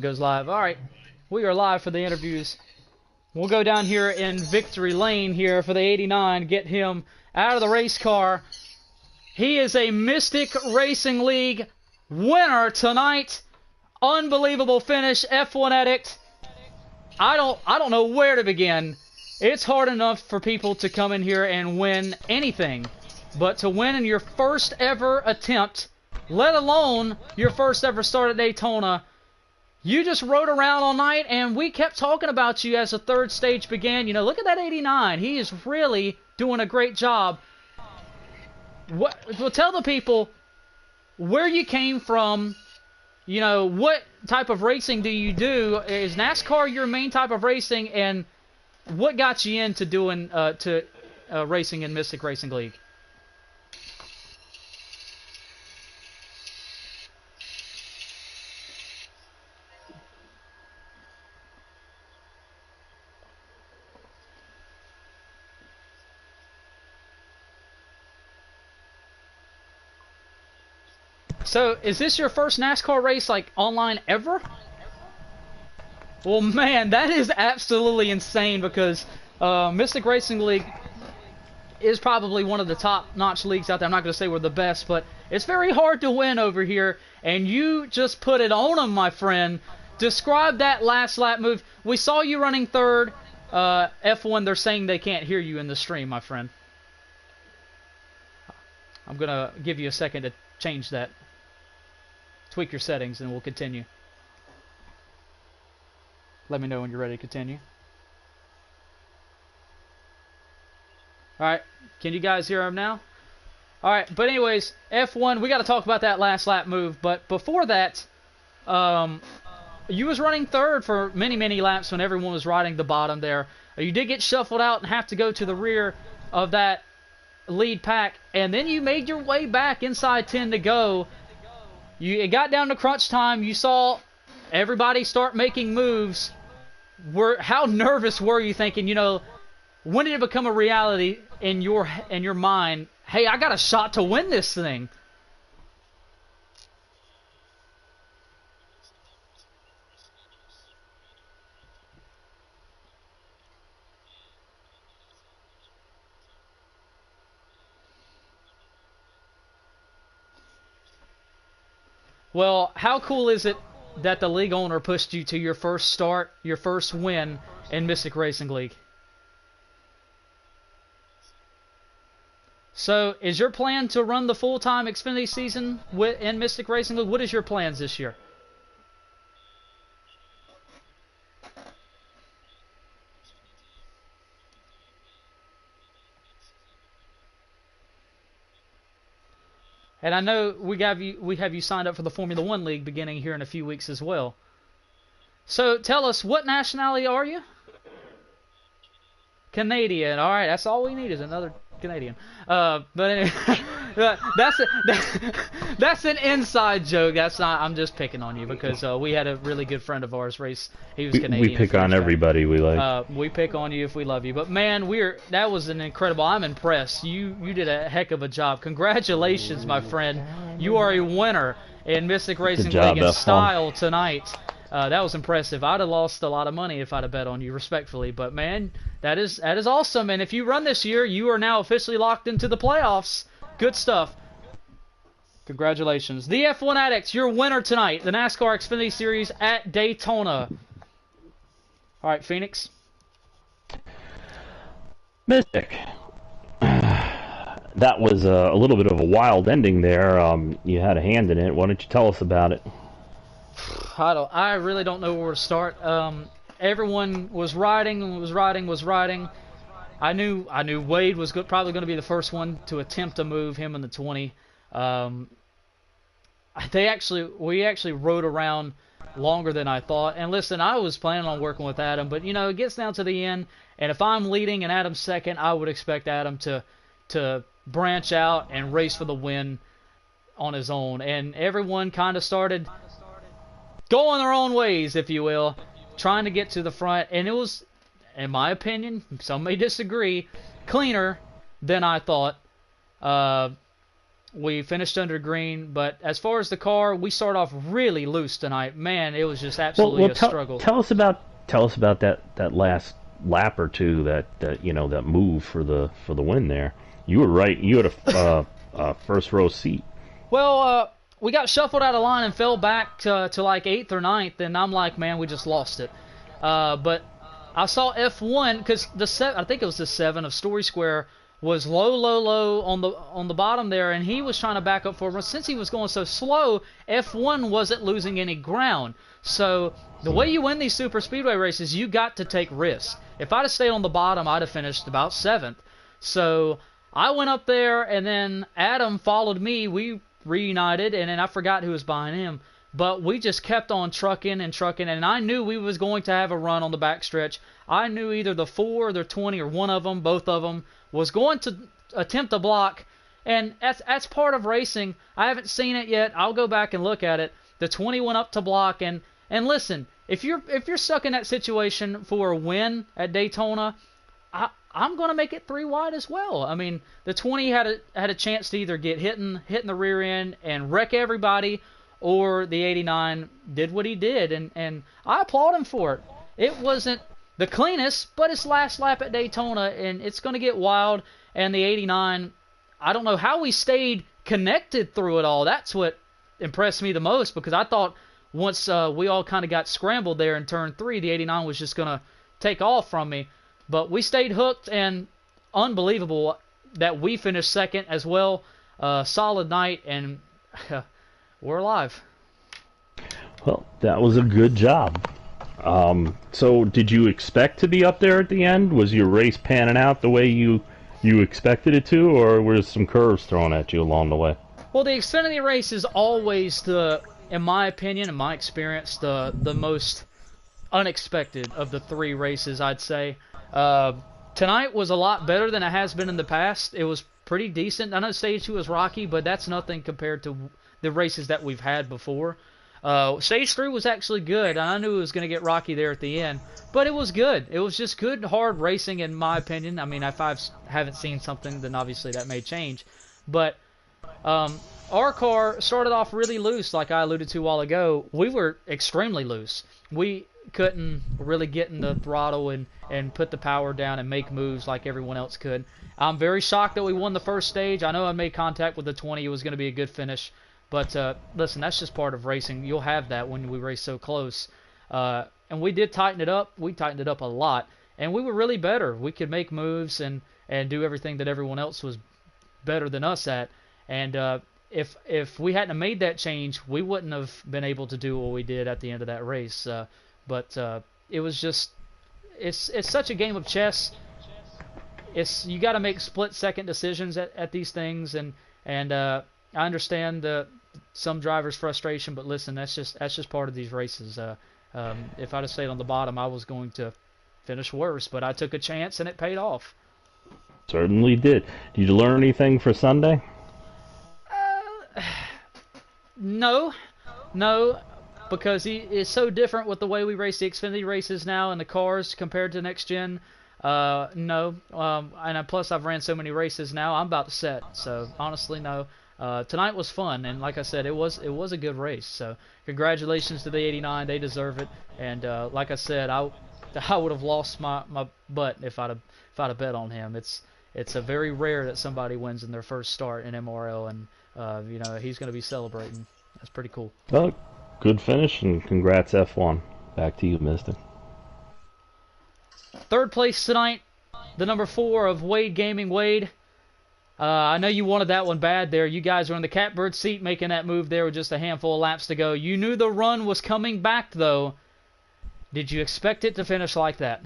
Goes live. All right, we are live for the interviews. We'll go down here in victory lane here for the 89, get him out of the race car. He is a Mystic Racing League winner tonight. Unbelievable finish, F1 Addict. I don't know where to begin. It's hard enough for people to come in here and win anything, but to win in your first ever attempt, let alone your first ever start at Daytona. You just rode around all night, and we kept talking about you as the third stage began. You know, look at that 89. He is really doing a great job. Well, tell the people where you came from. You know, what type of racing do you do? Is NASCAR your main type of racing? And what got you into doing racing in Mystic Racing League? So, is this your first NASCAR race, like, online ever? Well, man, that is absolutely insane because Mystic Racing League is probably one of the top-notch leagues out there. I'm not going to say we're the best, but it's very hard to win over here, and you just put it on them, my friend. Describe that last lap move. We saw you running third. F1, they're saying they can't hear you in the stream, my friend. I'm going to give you a second to change that. Tweak your settings and we'll continue. Let me know when you're ready to continue. Alright, can you guys hear him now? Alright, but anyways, F1, we got to talk about that last lap move. But before that, you was running third for many, many laps when everyone was riding the bottom there. You did get shuffled out and have to go to the rear of that lead pack. And then you made your way back inside 10 to go. It got down to crunch time. You saw everybody start making moves. How nervous were you thinking, you know, when did it become a reality in your mind? Hey, I got a shot to win this thing. Well, how cool is it that the league owner pushed you to your first start, your first win in Mystic Racing League? So, is your plan to run the full-time Xfinity season in Mystic Racing League? What is your plans this year? And I know we have you signed up for the Formula One League beginning here in a few weeks as well. So tell us, what nationality are you? Canadian. All right, that's all we need is another Canadian. But anyway, that's an inside joke. That's not. I'm just picking on you because we had a really good friend of ours race. He was Canadian. We pick on everybody we like. We pick on you if we love you. But man, that was an incredible. I'm impressed. You did a heck of a job. Congratulations, my friend. You are a winner in Mystic Racing League in style tonight. That was impressive. I'd have lost a lot of money if I'd have bet on you, respectfully. But man, that is awesome. And if you run this year, you are now officially locked into the playoffs. Good stuff. Congratulations. The F1 Addicts, your winner tonight. The NASCAR Xfinity Series at Daytona. All right, Phoenix. Mystic. That was a little bit of a wild ending there. You had a hand in it. Why don't you tell us about it? I really don't know where to start. Everyone was riding. I knew Wade was probably going to be the first one to attempt to move him in the 20. We actually rode around longer than I thought. And listen, I was planning on working with Adam, but you know, it gets down to the end, and if I'm leading and Adam's second, I would expect Adam to branch out and race for the win on his own. And everyone kind of started going their own ways, if you will, trying to get to the front, and it was, in my opinion, some may disagree, cleaner than I thought. We finished under green, but as far as the car, we start off really loose tonight. Man, it was just absolutely a struggle. Tell us about that last lap or two, that move for the win there. You were right. You had a first row seat. Well, we got shuffled out of line and fell back to like 8th or 9th, and I'm like, man, we just lost it. But I saw F1 because I think it was the 7 of Story Square was low on the bottom there, and he was trying to back up for him. Since he was going so slow, F1 wasn't losing any ground. So the way you win these super speedway races, you got to take risks. If I'd have stayed on the bottom, I'd have finished about 7th. So I went up there, and then Adam followed me. We reunited, and then I forgot who was behind him. But we just kept on trucking, and I knew we was going to have a run on the backstretch. I knew either the 4 or the 20 or one of them, both of them, was going to attempt a block, and that's part of racing. I haven't seen it yet. I'll go back and look at it. The 20 went up to block, and listen, if you're stuck in that situation for a win at Daytona, I'm going to make it 3 wide as well. I mean, the 20 had a chance to either get hit in the rear end and wreck everybody, or the 89 did what he did, and I applaud him for it. It wasn't the cleanest, but it's last lap at Daytona, and it's going to get wild. And the 89, I don't know how we stayed connected through it all. That's what impressed me the most, because I thought once we all kind of got scrambled there in turn 3, the 89 was just going to take off from me. But we stayed hooked, and unbelievable that we finished second as well. Solid night, and we're alive. Well, that was a good job. So did you expect to be up there at the end? Was your race panning out the way you expected it to, or were some curves thrown at you along the way? Well, the Xfinity race is always in my opinion, in my experience, the most unexpected of the 3 races, I'd say. Tonight was a lot better than it has been in the past. It was pretty decent. I know Stage 2 was rocky, but that's nothing compared to the races that we've had before. Stage 3 was actually good. I knew it was going to get rocky there at the end, but it was good. It was just good, hard racing, in my opinion. I mean, if I haven't seen something, then obviously that may change. But our car started off really loose, like I alluded to a while ago. We were extremely loose. We couldn't really get in the throttle and put the power down and make moves like everyone else could. I'm very shocked that we won the first stage. I know I made contact with the 20. It was going to be a good finish. But listen, that's just part of racing. You'll have that when we race so close. And we did tighten it up. We tightened it up a lot. And we were really better. We could make moves and do everything that everyone else was better than us at. And if we hadn't made that change, we wouldn't have been able to do what we did at the end of that race. But it was just, it's such a game of chess. You got to make split-second decisions at these things. And I understand some drivers' frustration, but listen, that's just part of these races. If I'd have stayed on the bottom, I was going to finish worse, but I took a chance and it paid off. Certainly did. Did you learn anything for Sunday? No, because it's so different with the way we race the Xfinity races now and the cars compared to next gen. No, and plus I've ran so many races now, I'm about to set. So honestly, no. Tonight was fun, and like I said, it was a good race. So congratulations to the 89, they deserve it. And like I said, I would have lost my butt if I'd have bet on him. It's a very rare that somebody wins in their first start in MRL, and he's going to be celebrating. That's pretty cool. Well, good finish, and congrats F1. Back to you, Mister. Third place tonight, the number 4 of Wade Gaming. Wade, I know you wanted that one bad there. You guys were in the catbird seat making that move there with just a handful of laps to go. You knew the run was coming back, though. Did you expect it to finish like that?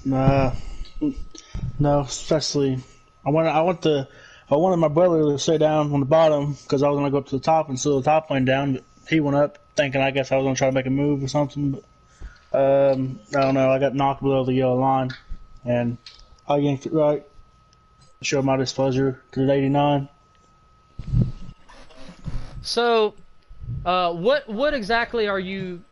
No, especially I wanted my brother to stay down on the bottom because I was going to go up to the top, and so the top went down. But he went up thinking I guess I was going to try to make a move or something. But I don't know. I got knocked below the yellow line, and I yanked it right. Show my displeasure to the 89. So, what exactly are you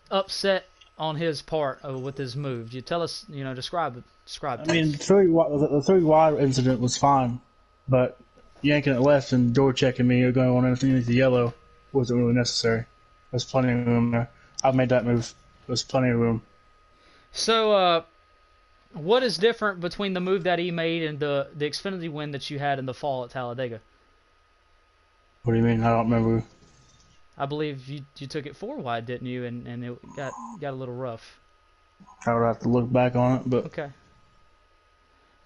upset on his part with his move? You tell us, describe it. I mean, the three wide incident was fine, but yanking it left and door checking me or going on underneath the yellow wasn't really necessary. There's plenty of room there. I made that move. There's plenty of room. So, what is different between the move that he made and the Xfinity win that you had in the fall at Talladega? What do you mean? I don't remember. I believe you took it 4 wide, didn't you? And it got a little rough. I would have to look back on it, but Okay.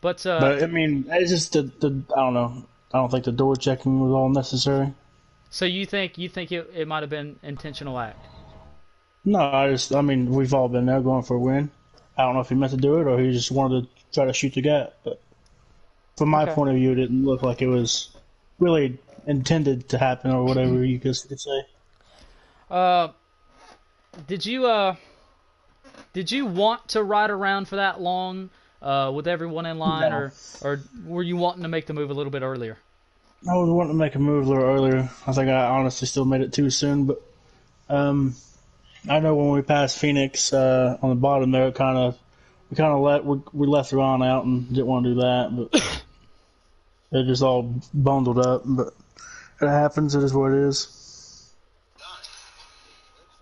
But I mean, it's just the I don't know. I don't think the door checking was all necessary. so you think it might have been intentional act? No, I mean, we've all been there going for a win. I don't know if he meant to do it or he just wanted to try to shoot the gap. But from my point of view, it didn't look like it was really intended to happen or whatever you could say. Did you want to ride around for that long with everyone in line, No. or were you wanting to make the move a little bit earlier? I was wanting to make a move a little earlier. I think I honestly still made it too soon, but I know when we passed Phoenix on the bottom there, we left the Ron out and didn't want to do that, but it just all bundled up. But it happens. It is what it is.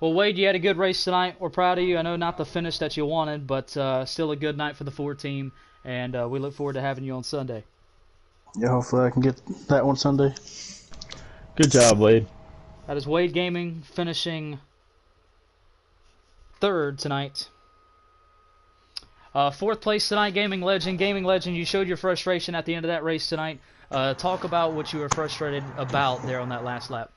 Well, Wade, you had a good race tonight. We're proud of you. I know not the finish that you wanted, but still a good night for the Ford team, and we look forward to having you on Sunday. Yeah, hopefully I can get that one Sunday. Good job, Wade. That is Wade Gaming finishing 3rd tonight. 4th place tonight, Gaming Legend. Gaming Legend, you showed your frustration at the end of that race tonight. Talk about what you were frustrated about there on that last lap.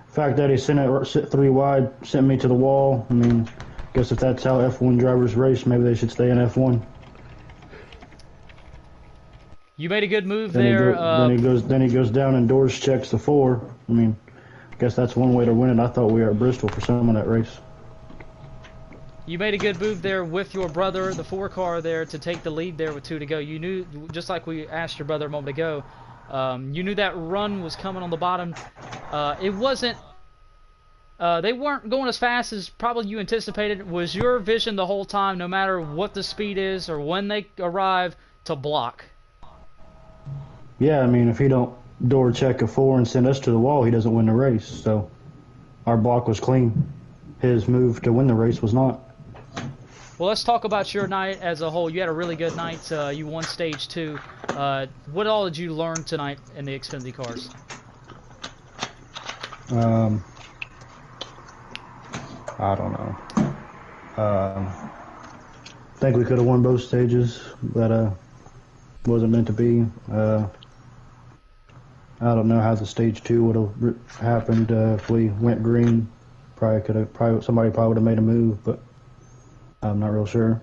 Fact that he sent it 3 wide, sent me to the wall. I mean, guess if that's how F1 drivers race, maybe they should stay in F1. You made a good move Then there. Then he goes down and doors checks the 4. I mean, I guess that's one way to win it. I thought we were at Bristol for some of that race. You made a good move there with your brother, the 4 car there, to take the lead there with 2 to go. You knew, just like we asked your brother a moment ago, you knew that run was coming on the bottom. It wasn't, they weren't going as fast as probably you anticipated. Was your vision the whole time, no matter what the speed is or when they arrive, to block? Yeah, I mean, if he don't door check a 4 and send us to the wall, he doesn't win the race. So our block was clean. His move to win the race was not. Well, let's talk about your night as a whole. You had a really good night. You won stage 2. What all did you learn tonight in the Xfinity cars? I don't know. I think we could have won both stages, but wasn't meant to be. I don't know how the stage 2 would have happened if we went green. Somebody probably would have made a move, but I'm not real sure.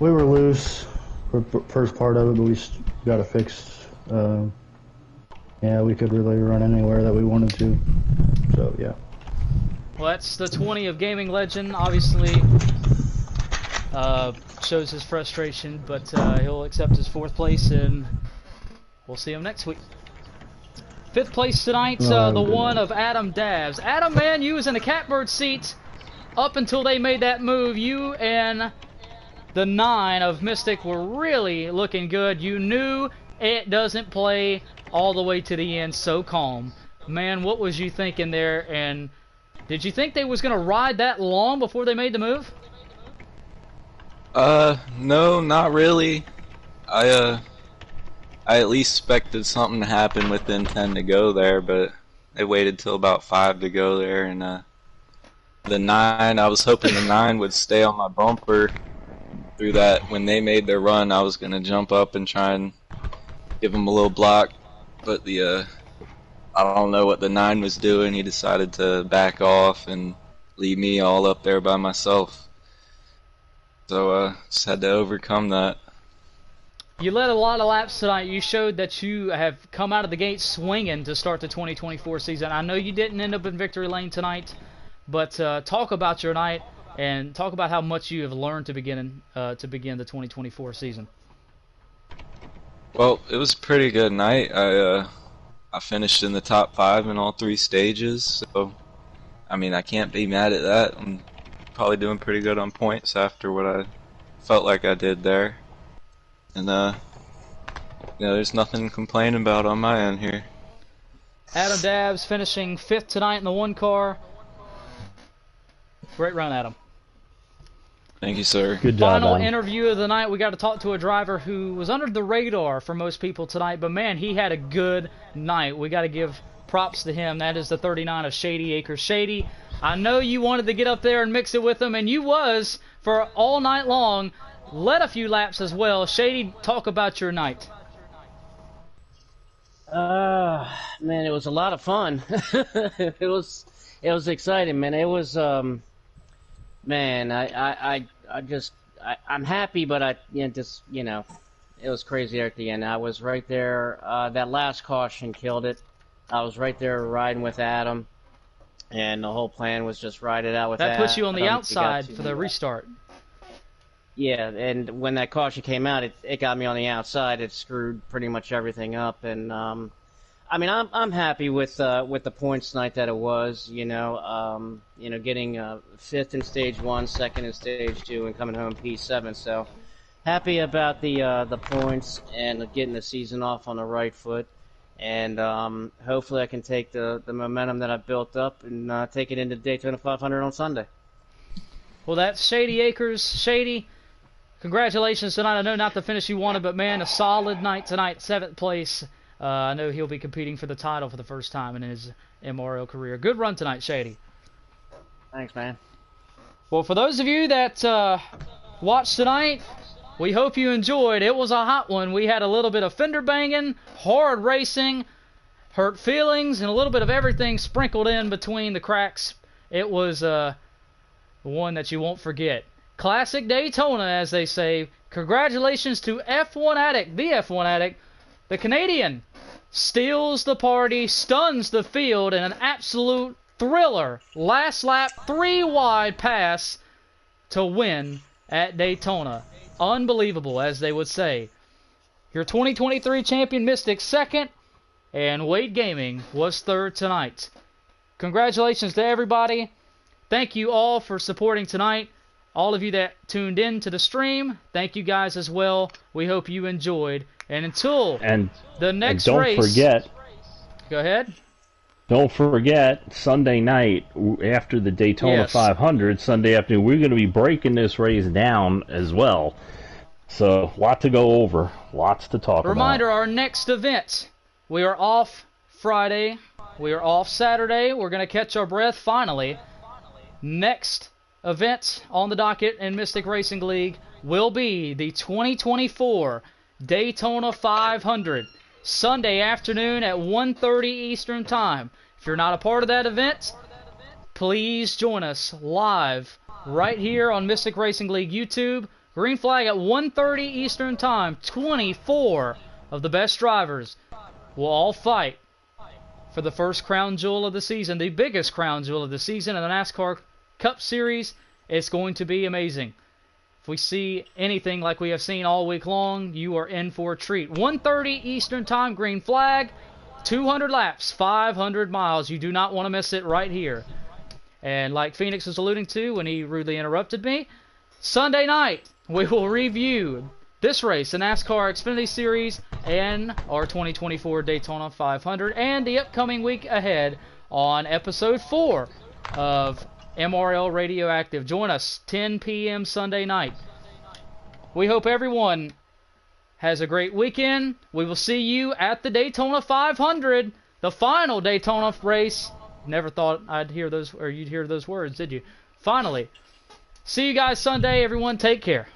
We were loose for first part of it, but we got it fixed. Yeah, we could really run anywhere that we wanted to. So yeah. Well, that's the 20 of Gaming Legend. Obviously, shows his frustration, but he'll accept his 4th place, and we'll see him next week. 5th place tonight, the one of Adam Davs. Adam, man, you was in the catbird seat up until they made that move. You and the 9 of Mystic were really looking good. You knew it doesn't play all the way to the end so calm. Man, what was you thinking there? And did you think they was going to ride that long before they made the move? No, not really. I at least expected something to happen within 10 to go there, but they waited till about 5 to go there, and the 9, I was hoping the 9 would stay on my bumper through that. When they made their run, I was going to jump up and try and give them a little block, but I don't know what the 9 was doing. He decided to back off and leave me all up there by myself. So just had to overcome that. You led a lot of laps tonight. You showed that you have come out of the gate swinging to start the 2024 season. I know you didn't end up in victory lane tonight, but talk about your night and talk about how much you have learned to begin the 2024 season. Well, it was a pretty good night. I finished in the top 5 in all 3 stages, so I mean, I can't be mad at that. I'm probably doing pretty good on points after what I felt like I did there. And there's nothing to complain about on my end here. Adam Dabbs finishing 5th tonight in the 1 car. Great run, Adam. Thank you, sir. Good job, Final Adam. interview of the night. We got to talk to a driver who was under the radar for most people tonight, but man, he had a good night. We got to give props to him. That is the 39 of Shady Acres. Shady, I know you wanted to get up there and mix it with him, and you was for all night long. Led a few laps as well. Shady, talk about your night. Man, it was a lot of fun. It was exciting, man. It was, man, I'm happy, but it was crazy there at the end. I was right there. That last caution killed it. I was right there riding with Adam, and the whole plan was just ride it out with Adam. That puts you on the outside for the restart. Yeah, and when that caution came out, it got me on the outside. It screwed pretty much everything up, and I mean, I'm happy with the points tonight that it was. Getting 5th in stage 1, 2nd in stage 2, and coming home P7. So happy about the points and getting the season off on the right foot, and hopefully I can take the momentum that I've built up and take it into Daytona 500 on Sunday. Well, that's Shady Acres. Shady, congratulations tonight. I know not the finish you wanted, but man, a solid night tonight, 7th place. I know he'll be competing for the title for the first time in his MRL career. Good run tonight, Shady. Thanks, man. Well, for those of you that watched tonight, we hope you enjoyed. It was a hot one. We had a little bit of fender banging, hard racing, hurt feelings, and a little bit of everything sprinkled in between the cracks. It was one that you won't forget. Classic Daytona, as they say. Congratulations to F1 Addict, the F1 Addict. The Canadian steals the party, stuns the field in an absolute thriller. Last lap, 3 wide pass to win at Daytona. Unbelievable, as they would say. Your 2023 champion Mystic 2nd, and Wade Gaming was 3rd tonight. Congratulations to everybody. Thank you all for supporting tonight. All of you that tuned in to the stream, thank you guys as well. We hope you enjoyed. And until the next race... Don't forget... Go ahead. Don't forget, Sunday night, after the Daytona 500, Sunday afternoon, we're going to be breaking this race down as well. So, lot to go over. Lots to talk about. Reminder, our next event. We are off Friday. We are off Saturday. We're going to catch our breath finally. Next event on the docket in Mystic Racing League will be the 2024 Daytona 500, Sunday afternoon at 1:30 Eastern Time. If you're not a part of that event, please join us live right here on Mystic Racing League YouTube. Green flag at 1:30 Eastern Time. 24 of the best drivers will all fight for the first crown jewel of the season, the biggest crown jewel of the season in the NASCAR Cup Series. It's going to be amazing. If we see anything like we have seen all week long, you are in for a treat. 1:30 Eastern Time, green flag, 200 laps, 500 miles. You do not want to miss it right here. And like Phoenix was alluding to when he rudely interrupted me, Sunday night we will review this race, the NASCAR Xfinity Series, and our 2024 Daytona 500, and the upcoming week ahead on Episode 4 of MRL Radioactive. Join us 10 p.m. Sunday night. We hope everyone has a great weekend. We will see you at the Daytona 500, the final Daytona race. Never thought I'd hear those, or you'd hear those words, did you? Finally. See you guys Sunday, everyone. Take care.